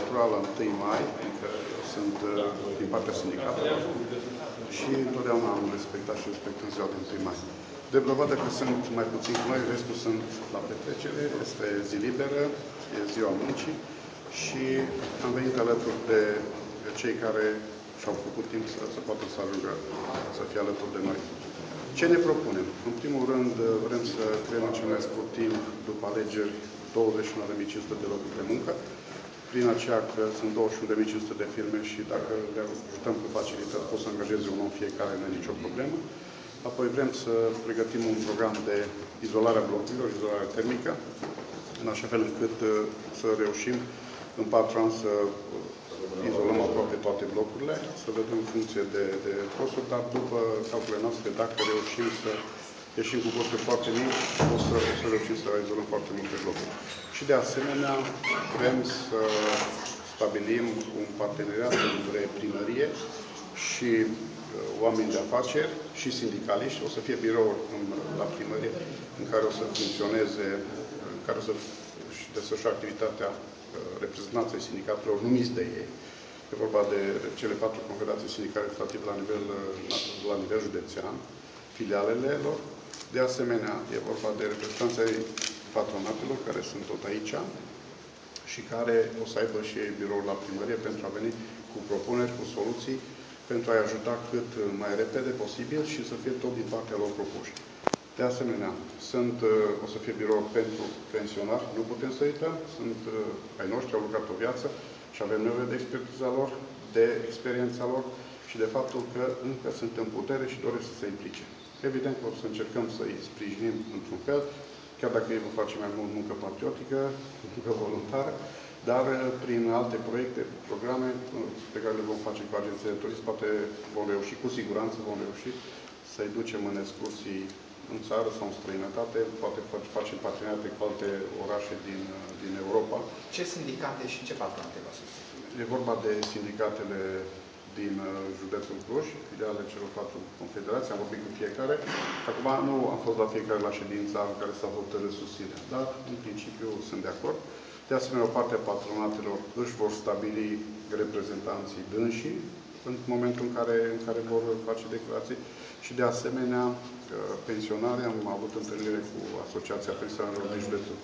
electoral la 1 mai, adică sunt din partea sindicatelor și întotdeauna am respectat și respectăm ziua de 1 mai. De dovadă că sunt mai puțin cu noi, restul sunt la petrecere, este zi liberă, e ziua muncii și am venit alături de cei care și-au făcut timp să poată să ajungă să fie alături de noi. Ce ne propunem? În primul rând, vrem să creăm în cel mai scurt timp, după alegeri, 21.500 de locuri de muncă. Prin aceea că sunt 21.500 de firme și dacă le ajutăm cu facilități, pot să angajeze un om fiecare, nu e nicio problemă. Apoi vrem să pregătim un program de izolare a blocurilor, izolare termică, în așa fel încât să reușim în 4 ani să izolăm aproape toate blocurile, să vedem în funcție de costuri, dar după calculele noastre, dacă reușim să ieșim cu costuri foarte mici, o să reușim să izolăm foarte multe blocuri. Și de asemenea, vrem să stabilim un parteneriat între primărie și oameni de afaceri și sindicaliști. O să fie birouri la primărie în care o să funcționeze, în care o să desfășoare activitatea reprezentanței sindicatelor numiți de ei. E vorba de cele 4 confederații sindicale reprezentative la nivel județean, filialele lor. De asemenea, e vorba de reprezentanții patronatelor, care sunt tot aici și care o să aibă și ei biroul la primărie pentru a veni cu propuneri, cu soluții, pentru a-i ajuta cât mai repede posibil și să fie tot din partea lor propuși. De asemenea, o să fie birou pentru pensionari, nu putem să uităm, sunt ai noștri, au lucrat o viață și avem nevoie de expertiza lor, de experiența lor și de faptul că încă sunt în putere și doresc să se implice. Evident că o să încercăm să îi sprijinim într-un fel, chiar dacă ei vor face mai mult muncă patriotică, muncă voluntară, dar prin alte proiecte, programe pe care le vom face cu agenții de turism, poate vom reuși, cu siguranță vom reuși să-i ducem în excursii în țară sau în străinătate, poate facem parteneriate cu alte orașe din Europa. Ce sindicate și ce patronate vă susțin? E vorba de sindicatele din județul Cluj, filialele celor 4 confederații, am vorbit cu fiecare. Acum nu am fost la fiecare la ședința în care s-a hotărât susținerea, dar în principiu sunt de acord. De asemenea, o parte a patronatelor își vor stabili reprezentanții dânsii în momentul în care vor face declarații și de asemenea pensionare. Am avut întâlnire cu Asociația Pensionarilor din județul